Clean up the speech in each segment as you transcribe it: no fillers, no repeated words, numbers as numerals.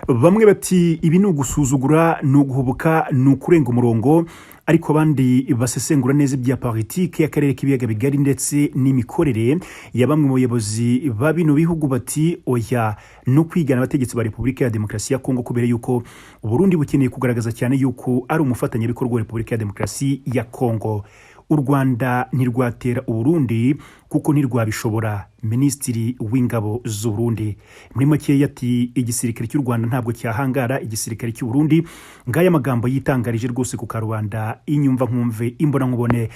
bamwe bati ibi ni ugusuzugura, ni uguhubuka, ni ukurenga umurongo, ariko abandi basesengura neza ibya politiki y'akarere k'ibiyaga bigari ndetse n'imikorere ya bamwe mu bayobozi ba bino bihugu bati oya no kwigana abategetsi ba Repubulika ya Demokarasi ya Kongo, kubera yuko Burundi bukeneye kugaragaza cyane yuko ari umufatanyabikorwa wa Repubulika ya Demokarasi ya Kongo. U Rwanda ntirwatera Uburundi kuko ntirwabishobora. Minisitiri w'ingabo z'u Burundi muri make yati igisirikare cy'u Rwanda ntabwo cyahangara igisirikare cy'u Burundi. Ngaya magambo yitangarije rwose ku karubanda inyumva nkumve imbona nkubone.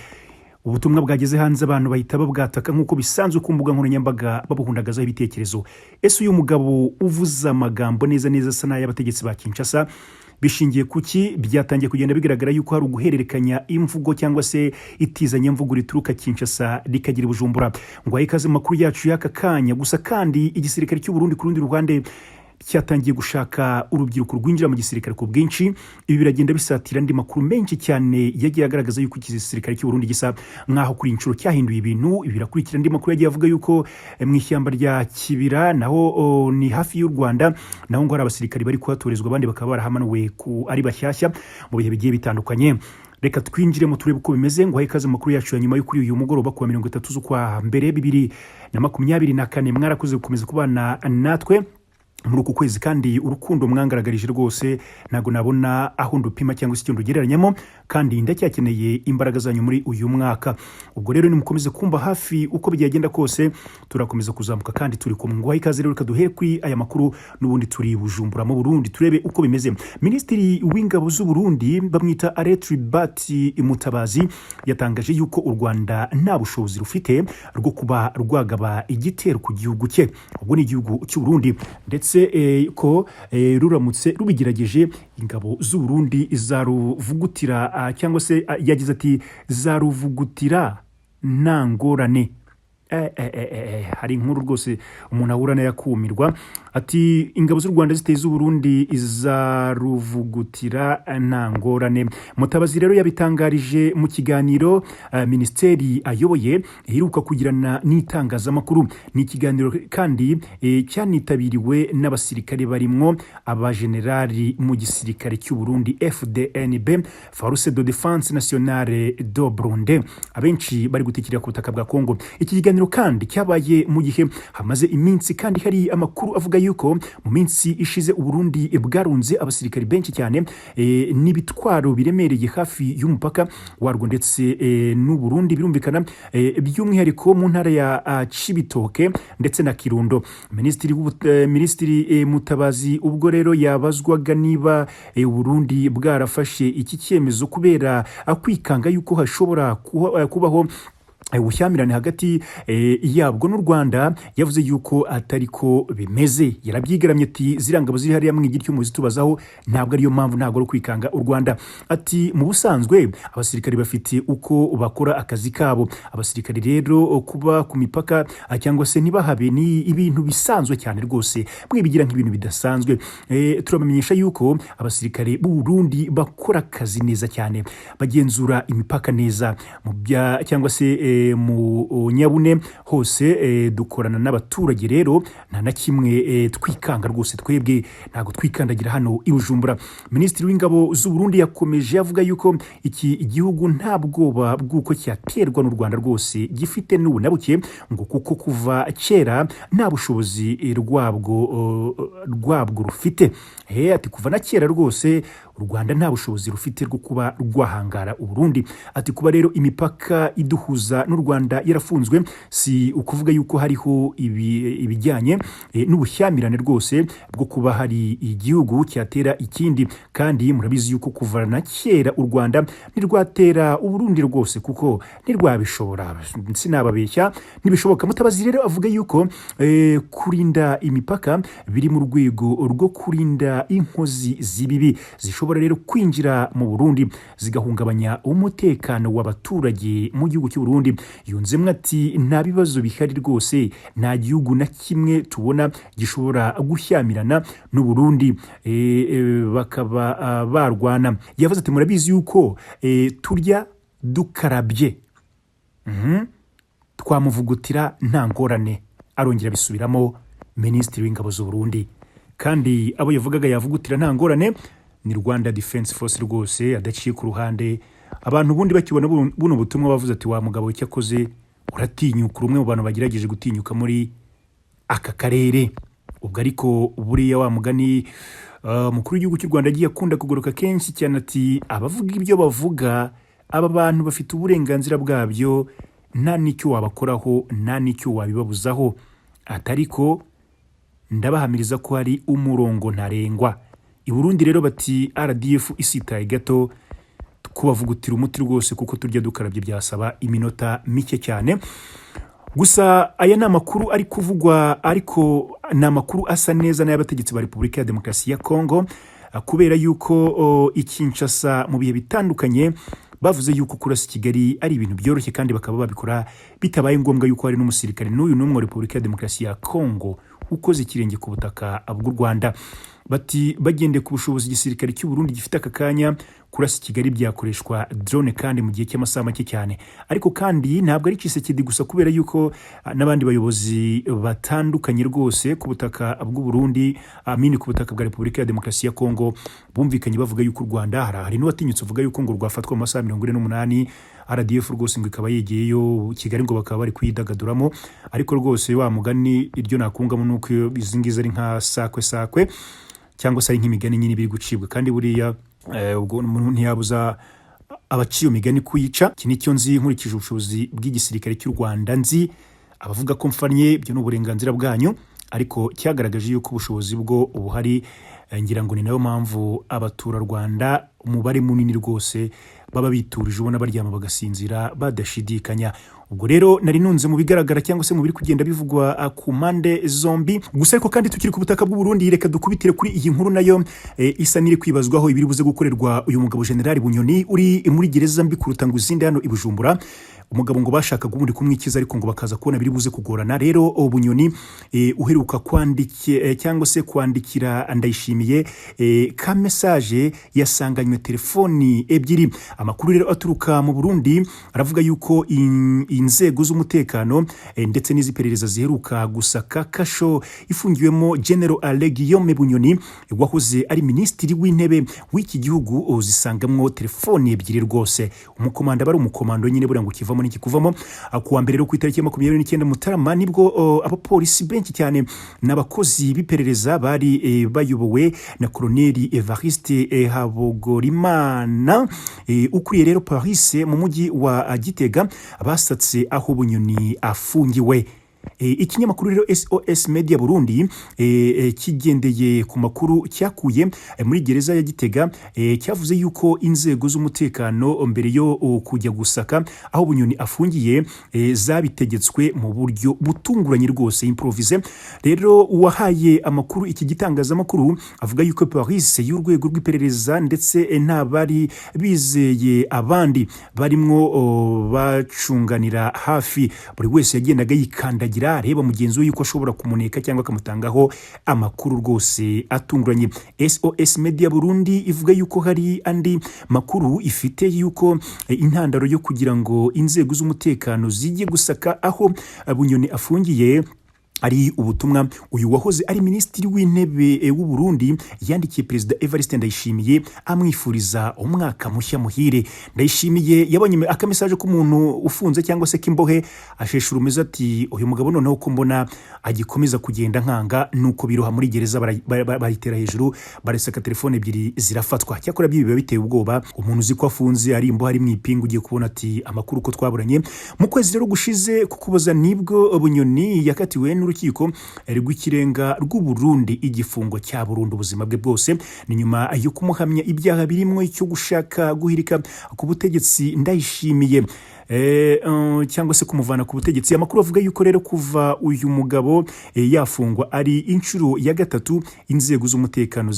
Ubutumwa bwageze hanze abantu bahita babwataka nk'uko bisanzwe ku mbuga nkoranyambaga babuhundagazaho ibitekerezo. Ese uyu mugabo uvuza amagambo neza neza asa n'ay'abategetsi ba Kinshasa bishingiye kuki? Byatangiye kugenda bigaragara yuko hari uguhererekanya imvugo cyangwa se itizanya mvugo rituruka Kinshasa rikagira Bujumbura. Ngo ikaze makuru yacu y'aka kanya. Gusa kandi igisirikare cy'u Burundi ku rundi ruhande cyatangiye gushaka urubyiruko rwinjira mu gisirikare ku bwinshi. Ibi biragenda bisatira andi makuru menshi cyane yagiye agaragaza yuko igisirikare cy'u Burundi gisa nkaho kuri inshuro cyahinduye ibintu. Birakurikira andi makuru yagiye avuga yuko mu ishyamba rya Kibira naho ni hafi y'u Rwanda, naho ngo hari abasirikare bari kuhatorezwa, abandi bakaba barahamanuwe ku ari bashyashya mu bihe bigiye bitandukanye. Reka twinjiremo turebe uko bimeze. Ngo ikaze makuru yacu ya nyuma yo kuri uyu mugoroba kuwa 30 z'ukwa mbere 2024. Mwarakoze gukomeza kubana natwe muri uku kwezi, kandi urukundo mwangaragarije rwose ntago nabona aho ndupima cyangwa se icyo ndugereranyamo, kandi ndacyakeneye imbaraga zanyu muri uyu mwaka. Ubwo rero nimukomeze kumba hafi uko byagenda kose, turakomeza kuzamuka kandi turi kumwe. Ngo ikaze rero kaduhere kuri aya makuru, n'ubundi turi Bujumbura mu Burundi turebe uko bimeze. Minisitiri w'ingabo z'u Burundi bamwita Aretribati Mutabazi yatangaje yuko u Rwanda nta bushobozi rufite rwo kuba rwagaba igitero ku gihugu cye, ubwo ni igihugu cy'u Burundi, ndetse ko ruramutse rubigerageje ingabo z'u Burundi zaruvugutira cyangwa se yagize ati zaruvugutira nta ngorane. Hari inkuru rwose umuntu ahura nayo akumirwa. Ati ingabo z'u Rwanda ziteye z'u Burundi zaruvugutira nta ngorane. Mutabazi rero yabitangarije mu kiganiro minisiteri ayoboye iheruka kugirana n'itangazamakuru. Ni ikiganiro kandi cyanitabiriwe n'abasirikare barimwo abajenerali mu gisirikare cy'u Burundi FDNB, Force de Défense Nationale do Burundi, abenshi bari gutikira ku butaka bwa Kongo. Iki kiganiro kandi cyabaye mu gihe hamaze iminsi kandi hari amakuru avuga yuko mu minsi ishize u Burundi bwarunze abasirikari benshi cyane n'ibitwaro biremereye hafi y'umupaka warwo ndetse n'u Burundi, birumvikana by'umwihariko mu ntara ya Cibitoke ndetse na Kirundo. Minisitiri Mutabazi ubwo rero yabazwaga niba u Burundi bwarafashe iki cyemezo kubera kwikanga yuko hashobora kubaho ubushyamirane hagati yabwo n'u Rwanda, yavuze yuko atariko bimeze. Yarabyigaramye ati zirangabo ziri hariya mwigiri cyo muzi tubazaho ntabwo ariyo mpamvu, ntabwo ari kwikanga u Rwanda. Ati mu busanzwe abasirikari bafite uko bakora akazi kabo. Abasirikari rero kuba ku mipaka cyangwa se nibahabe ni ibintu bisanzwe cyane rwose, mwibigira nk'ibintu bidasanzwe. Turamenyesha yuko abasirikare b'u Burundi bakora akazi neza cyane, bagenzura imipaka neza mu bya cyangwa se mu Nyabune hose dukorana n'abaturage. Rero nta na kimwe twikanga rwose, twebwe ntago twikandagira hano i Bujumbura. Minisitiri w'ingabo z'u Burundi yakomeje avuga yuko iki igihugu nta bwoba bw'uko cyaterwa n'u Rwanda rwose gifite n'ubu na buke, ngo kuko kuva kera nta bushobozi rwabwo rufite. Ati kuva na kera rwose u Rwanda nta bushobozi rufite rwo kuba rwahangara u Burundi. Ati kuba rero imipaka iduhuza n'u Rwanda yarafunzwe si ukuvuga yuko hariho ibijyanye n'ubushyamirane rwose bwo kuba hari igihugu cyatera ikindi, kandi murabizi yuko kuva na kera u Rwanda ntirwatera u Burundi rwose kuko ntirwabishobora, sinababeshya ntibishoboka. Mutabazi rero avuga yuko kurinda imipaka biri mu rwego rwo kurinda inkozi z'ibibi zishobora rero kwinjira mu Burundi zigahungabanya umutekano w'abaturage mu gihugu cy'u Burundi. Yunzemwe ati nta bibazo bihari rwose, nta gihugu na kimwe tubona gishobora gushyamirana n'u Burundi bakaba barwana. Yavuze ati murabizi yuko turya dukarabye twamuvugutira nta ngorane. Arongera bisubiramo Minisitiri w'ingabo z'u Burundi. kandi abo yavugaga yavugutira nta ngorane ni Rwanda Defense Force rwose adaciye ku ruhande. Abantu bundi bakibona buno butumwa bavuze ati wa mugabo cyakoze uratinyuka, umwe mu bantu bagerageje gutinyuka muri aka karere. Ubwo ariko buriya wa mugani mukuru w'igihugu cy'u Rwanda agiye akunda kuguruka kenshi cyane ati abavuga ibyo bavuga aba bantu bafite uburenganzira bwabyo, nta n'icyo wabakoraho nta n'icyo wabibabuzaho. Atariko ndabahamiriza ko hari umurongo ntarengwa. I Burundi rero bati RDF isitaye gato kubavugutira umuti rwose kuko turya dukarabye byasaba iminota mike cyane. Gusa aya ni amakuru ari kuvugwa, ariko ni amakuru asa neza n'ayabategetsi ba Repubulika ya Demokarasi ya Kongo, kubera yuko Kinshasa mu bihe bitandukanye bavuze yuko kurasa Kigali ari ibintu byoroshye kandi bakaba babikora bitabaye ngombwa yuko hari n'umusirikare n'uyu n'umwe wa Repubulika ya Demokarasi ya Kongo ukoze ikirenge ku butaka bw'u Rwanda. Bati bagendeye ku bushobozi igisirikare cy'u Burundi gifite aka kanya, kurasa Kigali byakoreshwa drone kandi mu gihe cy'amasaha make cyane. Ariko kandi ntabwo ari Tshisekedi gusa, kubera yuko n'abandi bayobozi batandukanye rwose ku butaka bw'u Burundi, ku butaka bwa Repubulika ya Demokarasi ya Kongo, bumvikanye bavuga yuko u Rwanda hari n'uwatinyutse uvuga yuko ngo rwafatwa mu masaha 48 RDF rwose ngo ikaba yegeyeyo Kigali ngo bakaba bari kwidagaduramo. Ariko rwose wa mugani iryo nakungamo nuko izi ngizi ari nka sakwe cyangwa se ari nk'imigani nyine biri gucibwa, kandi buriya ubwo umuntu ntiyabuza abaciye imigani kuyica. Iki nicyo nzi nkurikije ubushobozi bw'igisirikare cy'u Rwanda. Nzi abavuga ko mfanye ibyo n'uburenganzira bwanyu, ariko cyagaragaje yuko ubushobozi bwo ubuhari. Ngira ngo ni nayo mpamvu abatura Rwanda umubare munini rwose baba biturije, ubona baryama bagasinzira badashidikanya. Ubwo rero nari nunze mu bigaragara cyangwa se mu biri kugenda bivugwa ku mande zombi. Gusa ariko kandi tukiri ku butaka bw'u Burundi, reka dukubitire kuri iyi nkuru nayo isa niri kwibazwaho ibiri buze gukorerwa uyu mugabo General Bunyoni uri muri gereza mbi kuruta ngo izindi hano i Bujumbura. Umugabo ngo bashaka ubundi kumwikiza, ariko ngo bakaza kubona biri buze kugorana. Rero Bunyoni uheruka cyangwa se kwandikira Ndayishimiye ka message yasanganywe telefoni ebyiri. Amakuru rero aturuka mu Burundi aravuga yuko inzego z'umutekano ndetse n'iziperereza ziheruka gusaka kasho ifungiwemo General Guillaume Bunyoni wahoze ari minisitiri w'intebe w'iki gihugu, zisangamwo telefoni ebyiri rwose. Umukomanda bari umukomando nyine bura ngo kivamo n'iki kuvamo. Kuwa mbere rero ku itariki 29 Mutarama nibwo abapolisi benshi cyane n'abakozi b'iperereza bari bayobowe na Colonel Evariste Habogorimana ukuriye rero Paris mu mujyi wa Gitega, basatse aho Bunyoni afungiwe. Ikinyamakuru rero SOS Media Burundi kigendeye ku makuru cyakuye muri gereza ya Gitega, cyavuze yuko inzego z'umutekano mbere yo kujya gusaka aho Bunyoni afungiye zabitegetswe mu buryo butunguranye rwose, improvise. Rero uwahaye amakuru iki gitangazamakuru avuga yuko Paris y'urwego rw'iperereza ndetse ntabari bizeye abandi barimwo bacunganira hafi, buri wese yagendaga yikandagira areba mugenzi we yuko ashobora kumuneka cyangwa akamutangaho amakuru rwose atunguranye. SOS Media Burundi ivuga yuko hari andi makuru ifite yuko intandaro yo kugira ngo inzego z'umutekano zijye gusaka aho Bunyoni afungiye ari ubutumwa uyu wahoze ari minisitiri w'intebe w'u Burundi yandikiye Perezida Evariste Ndayishimiye amwifuriza umwaka mushya muhire. Ndayishimiye yabonye akamesaje k'umuntu ufunze cyangwa se kimbohe, asheshura umeze ati uyu mugabo noneho ko mbona agikomeza kugenda nkanga, nuko biroha muri gereza baritera hejuru, baresaka telefone ebyiri zirafatwa. Cyakora biba biteye ubwoba, umuntu uzi ko afunze ari imbo hari mwipinga ugiye kubona ati amakuru ko twaburanye mu kwezi rero gushize kukuboza nibwo Bunyoni yakatiwe n'urukiko rw'ikirenga rw'u Burundi igifungo cya burundu ubuzima bwe bwose, ni nyuma yo kumuhamya ibyaha birimo icyo gushaka guhirika ku butegetsi Ndayishimiye cyangwa se kumuvana ku butegetsi. Amakuru avuga yuko rero kuva uyu mugabo yafungwa ari inshuro ya gatatu inzego z'umutekano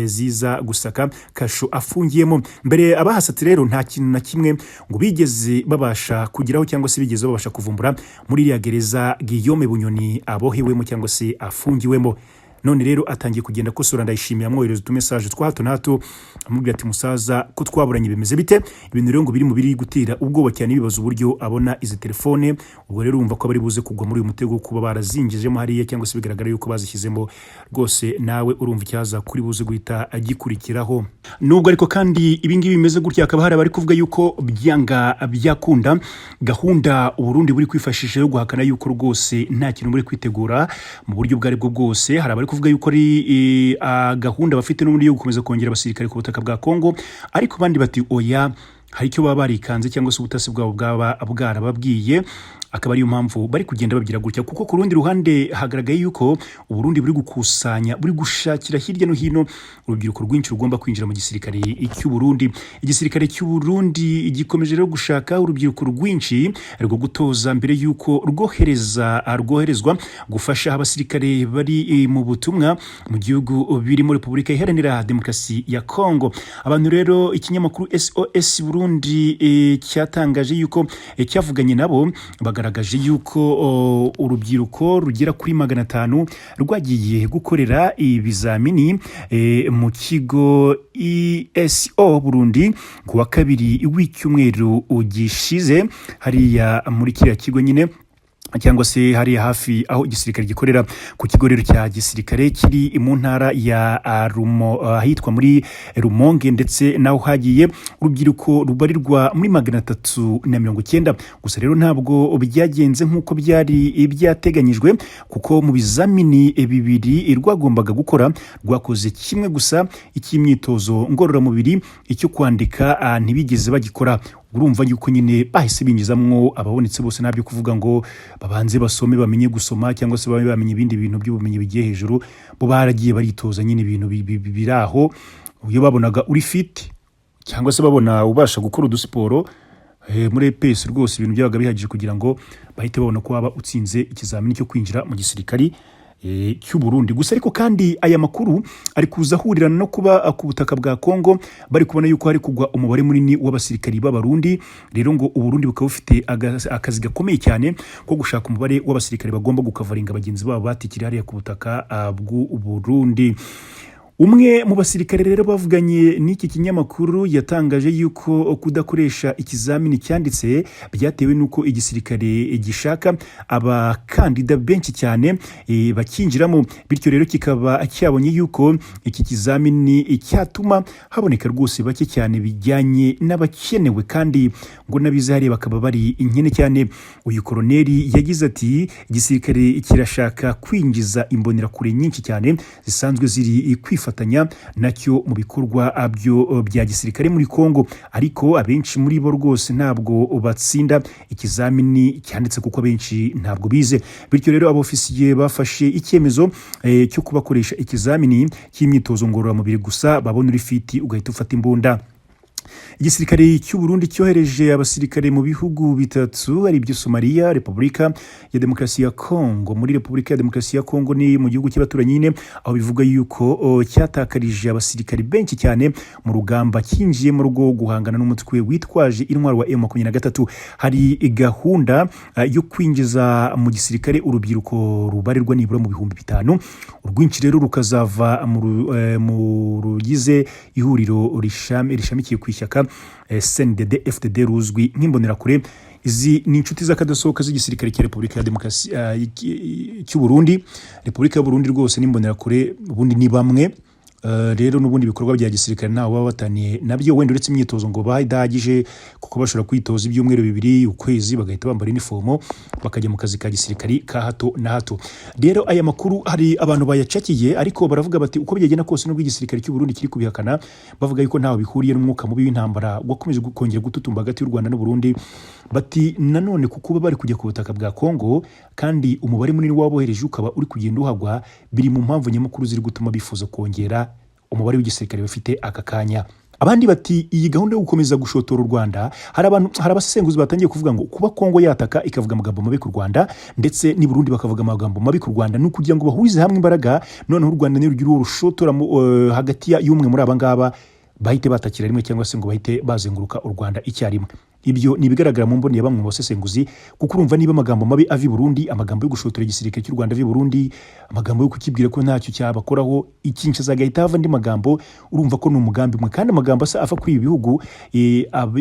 ziza gusaka kasho afungiyemo. Mbere abahasatse rero nta kintu na kimwe ngo bigeze babasha kugiraho cyangwa se bigeze babasha kuvumbura muri iriya gereza Guillaume Bunyoni abohewemo cyangwa se afungiwemo. none rero atangiye kugenda kosora Ndayishimiye amwohereza utumesaje twa hato na hato amubwira ati musaza ko twaburanye bimeze bite, ibintu rero ngo biri mu biri gutera ubwoba cyane bibaza uburyo abona izi telefone. Ubwo rero urumva ko bari buze kugwa muri uyu mutego kuba barazinjijemo hariya cyangwa se bigaragara yuko bazishyizemo rwose, nawe urumva icyaza kuri buze guhita agikurikiraho. Nubwo ariko kandi ibingibi bimeze gutya, akaba hari abari kuvuga yuko byanga byakunda gahunda Uburundi buri kwifashisha yo guhakana yuko rwose nta kintu muri kwitegura mu buryo bwari bwo bwose. Hari abari kuvuga yuko ari gahunda bafite n'ubundi yo gukomeza kongera abasirikare ku butaka bwa Kongo, ariko bandi bati oya, hari icyo baba barikanze cyangwa se ubutasi bwabo bwaba bwarababwiye, akaba ariyo mpamvu bari kugenda babyira gutya. Kuko ku rundi ruhande hagaragaye yuko Uburundi buri gukusanya, buri gushakira hirya no hino urubyiruko rwinshi rugomba kwinjira mu gisirikare cy'u Burundi. Igisirikare cy'u Burundi gikomeje rero gushaka urubyiruko rwinshi rwo gutoza mbere yuko rwoherezwa gufasha abasirikare bari mu butumwa mu gihugu biri muri Repubulika Iharanira Demokarasi ya Kongo. Abantu rero ikinyamakuru SOS Burundi cyatangaje yuko cyavuganye nabo, bagaragaje yuko urubyiruko rugera kuri 500 rwagiye gukorera ibizamini mu kigo ESO Burundi ku wa kabiri w'icyumweru gishize hariya muri kiriya kigo nyine, cyangwa se hari hafi aho igisirikare gikorera. Ku kigo rero cya gisirikare kiri mu ntara ya ahitwa muri Rumonge, ndetse naho hagiye urubyiruko rubarirwa muri 390. Gusa rero ntabwo byagenze nk'uko byari byateganyijwe, kuko mu bizamini bibiri rwagombaga gukora rwakoze kimwe gusa, icy'imyitozo ngororamubiri, icyo kwandika ntibigeze bagikora. Urumva yuko nyine bahise binjizamwo ababonetse bose, nabyo kuvuga ngo babanze basome bamenye gusoma cyangwa se bamenye ibindi bintu by'ubumenyi bigiye hejuru. Bo baragiye baritoza nyine ibintu biraho, uyo babonaga uri fit cyangwa se babona ubasha gukora udusiporo muri EPS, rwose ibintu byabaga bihagije kugira ngo bahite babona ko waba utsinze ikizamini cyo kwinjira mu gisirikari cy'u Burundi. Gusa ariko kandi aya makuru ari kuzahurirana no kuba ku butaka bwa Kongo bari kubona yuko hari kugwa umubare munini w'abasirikari b'Abarundi. Rero ngo Uburundi bukaba bufite akazi gakomeye cyane ko gushaka umubare w'abasirikari bagomba gukavaringa bagenzi babo batikira hariya ku butaka bw'u Burundi. Umwe mu basirikare rero bavuganye n'iki kinyamakuru yatangaje yuko kudakoresha ikizamini cyanditse byatewe nuko igisirikare gishaka abakandida benshi cyane bakinjiramo, bityo rero kikaba cyabonye yuko iki kizamini cyatuma haboneka rwose bake cyane bijyanye n'abakenewe, kandi ngo nabize hariya bakaba bari inkene cyane. Uyu koroneri yagize ati igisirikare kirashaka kwinjiza imbonerakure nyinshi cyane zisanzwe ziri kwifatanya nacyo mu bikorwa bya gisirikare muri Kongo, ariko abenshi muri bo rwose ntabwo batsinda ikizamini cyanditse kuko abenshi ntabwo bize. Bityo rero abofisiye bafashe icyemezo cyo kubakoresha ikizamini cy'imyitozo ngororamubiri gusa, babona uri fiti ugahita ufata imbunda. Igisirikare cy'u Burundi cyohereje abasirikare mu bihugu bitatu, ari byo Somalia, Repubulika ya Demokarasi ya Kongo. Muri Repubulika ya Demokarasi ya Kongo ni mu gihugu cy'abaturanyi nyine, aho bivuga yuko cyatakarije abasirikare benshi cyane mu rugamba cyinjiye mu rugo guhangana n'umutwe witwaje intwaro wa M23. Hari gahunda yo kwinjiza mu gisirikare urubyiruko rubarirwa nibura mu 5,000. Urwinshi rero rukazava mu rugize ihuriro rishamikiye ku ishyaka CNDD FDD ruzwi nk'imbonerakure. Izi ni inshuti z'akadasohoka z'igisirikare cya Repubulika ya Demokarasi cy'u Burundi. Repubulika y'u Burundi rwose n'imbonerakure ubundi ni bamwe. Rero n'ubundi bikorwa bya gisirikare ntaho baba bataniye nabyo, wenda uretse imyitozo ngo bahidagije, kuko bashobora kwitoza ibyumweru 2 ukwezi bagahita bambara uniform bakajya mu kazi ka gisirikari ka hato na hato. Rero aya makuru hari abantu bayacakiye, ariko baravuga bati uko byagenda kose n'ubwo igisirikare cy'u Burundi kiri kubihakana, bavuga yuko ntaho bihuriye n'umwuka mubi w'intambara wakomeje gukongera gututumba hagati y'u Rwanda n'u Burundi. Bati nanone kuko bari kujya ku butaka bwa Kongo kandi umubare munini wabohereje ukaba uri kugenda uhagwa, biri mu mpamvu nyamukuru ziri gutuma bifuza kongera umubare w'igisirikare bafite aka kanya. Abandi bati iyi gahunda yo gukomeza gushotora u Rwanda, hari abasesenguzi batangiye kuvuga ngo kuba Kongo yataka ikavuga amagambo mabi ku Rwanda ndetse ni Burundi bakavuga amagambo mabi ku Rwanda, no kugira ngo bahurize hamwe imbaraga, noneho u Rwanda nirugira urushotora hagati y'umwe muri aba ngaba bahite batakira rimwe cyangwa se ngo bahite bazenguruka u Rwanda icyarimwe. Ibyo ni bigaragara mu mboni ya bamwe mu basesenguzi, kuko urumva niba amagambo mabi avi Burundi, amagambo yo gushotora igisirikare cy'u Rwanda avi Burundi, amagambo yo kukibwira ko ntacyo cyabakoraho, Kinshasa agahita hava andi magambo, urumva ko ni umugambi umwe. Kandi amagambo asa ava kuri ibi bihugu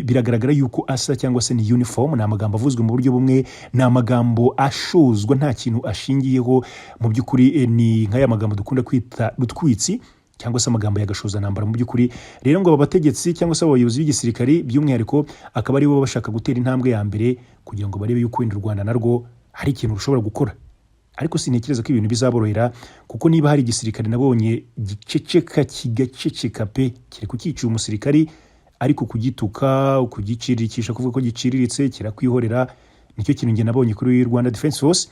biragaragara yuko asa cyangwa se ni uniform, ni amagambo avuzwe mu buryo bumwe, ni amagambo ashozwa nta kintu ashingiyeho. Mu by'ukuri ni nk'aya magambo dukunda kwita rutwitsi cyangwa se amagambo yagashoza ntambara mu by'ukuri. Rero ngo aba bategetsi cyangwa se abayobozi b'igisirikari by'umwihariko akaba ari bo bashaka gutera intambwe ya mbere kugira ngo barebe yuko wenda u Rwanda narwo hari ikintu rushobora gukora. Ariko sintekereza ko ibintu bizaborohera, kuko niba hari igisirikare nabonye giceceka kigaceceka pe, kiri kukica umusirikari, ariko kugituka, kugicirikisha, kuvuga ko giciriritse, kirakwihorera, nicyo kintu nge nabonye kuri Rwanda Defense Force.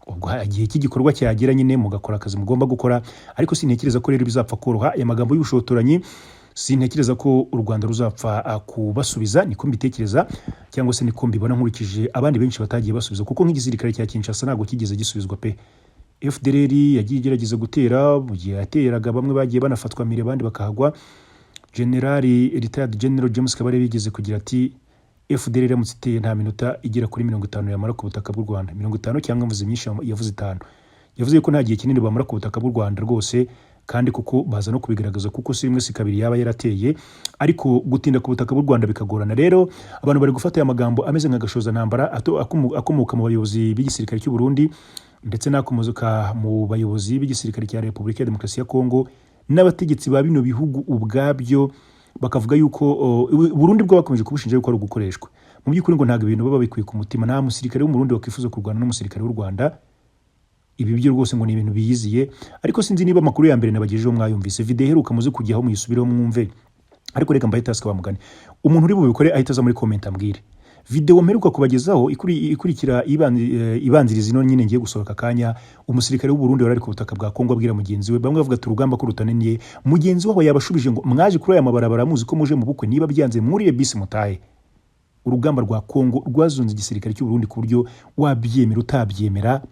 Ubwo igihe cy'igikorwa cyagera nyine mugakora akazi mugomba gukora. Ariko sintekereza ko rero bizapfa koroha aya magambo y'ubushotoranyi, sintekereza ko u Rwanda ruzapfa kubasubiza, niko mbitekereza cyangwa se niko mbibona nkurikije abandi benshi batagiye basubiza, kuko nk'igisirikare cya Kinshasa ntabwo kigeze gisubizwa pe. FDLR yagiye igerageza gutera, mu gihe yateraga bamwe bagiye banafatwa mire, abandi bakahagwa. Retired General James Kabarebe yigeze kugira ati FDLR iramutse iteye nta minota igera kuri 50 yamara ku butaka bw'u Rwanda. 50 cyangwa mvuze myinshi, yavuze 5. Yavuze ko nta gihe kinini bamara ku butaka bw'u Rwanda rwose, kandi kuko baza no kubigaragaza, kuko si rimwe si kabiri yaba yarateye, ariko gutinda ku butaka bw'u Rwanda bikagorana. Rero abantu bari gufata aya magambo ameze nk'agashoza ntambara akomoka mu bayobozi b'igisirikare cy'u Burundi ndetse n'akomoka mu bayobozi b'igisirikare cya Repubulika ya Demokarasi ya Kongo n'abategetsi ba bino bihugu ubwabyo, bakavuga yuko Burundi bwo bakomeje kubushinja yuko ari gukoreshwa. Mu by'ukuri ngo ntabwo ibintu baba bikwiye ku mutima, nta musirikare w'u Burundi wakwifuza kurwana n'umusirikare w'u Rwanda. Ibi byo rwose ngo ni ibintu biyiziye. Ariko sinzi niba amakuru ya mbere nabagejejeho mwayumvise, video iheruka muze kujyaho muyisubireho mwumve. Ariko reka mbaye task bamugane, umuntu uri bubikore ahita aza muri comment ambwire. Video mperuka kubagezaho ikurikira ibanziriza ino nyine ngiye gusohoka kanya, umusirikare w'u Burundi wari ku butaka bwa Kongo abwira mugenzi we, bamwe bavuga ati urugamba ko rutananiye, mugenzi wabo yabashubije ngo mwaje kuri aya mabarabara muzi ko muje mu bukwe, niba byanze muri bisi mutahe. Urugamba rwa Kongo rwazunze igisirikare cy'u Burundi ku buryo wabyemera utabyemera,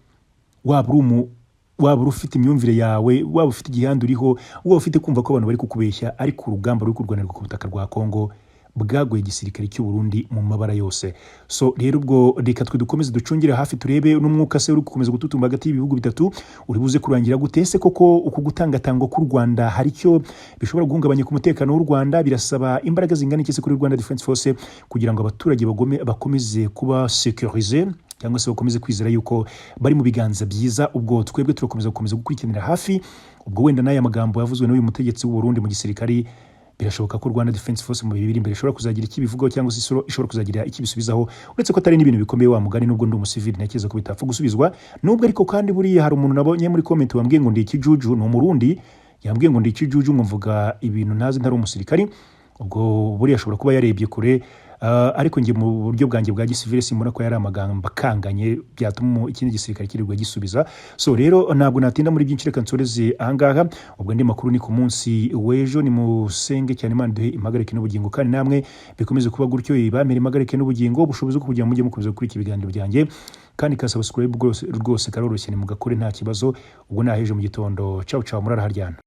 waba ufite imyumvire yawe, waba ufite igihanda uriho, waba ufite kumva ko abantu bari kukubeshya, ariko urugamba ruri kurwanirwa ku butaka rwa Kongo bwagoye igisirikare cy'u Burundi mu mabara yose. So rero ubwo reka twe dukomeze ducungire hafi, turebe n'umwuka se uri gukomeza gututumba hagati y'ibihugu bitatu uri buze kurangira gute. Ese koko uku gutangatangwa k'u Rwanda hari icyo bishobora guhungabanya ku mutekano w'u Rwanda? Birasaba imbaraga zingana iki se kuri Rwanda Defense Force kugira ngo abaturage bakomeze kuba sécurisé, cyangwa se bakomeze kwizera yuko bari mu biganza byiza? Ubwo twebwe turakomeza gukurikiranira hafi. Ubwo wenda n'aya magambo yavuzwe n'uyu mutegetsi w'u Burundi mu gisirikari, birashoboka ko Rwanda Defense Force mu bibiri imbere ishobora kuzagira ikibivugaho cyangwa se ishobora kuzagira ikibisubizaho, uretse ko atari n'ibintu bikomeye wa mugani. Nubwo ndi umusivili ntekereza ko bitapfa gusubizwa, nubwo ariko kandi buriya hari umuntu nabonye muri comment wambwiye ngo ndi ikijuju, no Murundi yambwiye ngo ndi ikijuju, mvuga ibintu ntazi ntari umusirikari. Ubwo buriya ashobora kuba yarebye kure, ariko nge mu buryo bwanjye bwa gisivile simbona ko yari amagambo akanganye byatuma ikindi gisirikare kirirwa gisubiza. So rero ntabwo natinda muri byinshi, reka nsoreze ahangaha. Ubwo ndi makuru ni ku munsi w'ejo, ni musenge cyane Imana duhe impagarike n'ubugingo, kandi namwe bikomeze kuba gutyo, ibamere impagarike n'ubugingo, ubushobozi bwo kugira mujye mukomeza gukurikira ibiganiro byanjye, kandi ka subscribe rwose karoroshye, ni mugakore nta kibazo. Ubwo naheje mu gitondo, ciao ciao, murara haryana.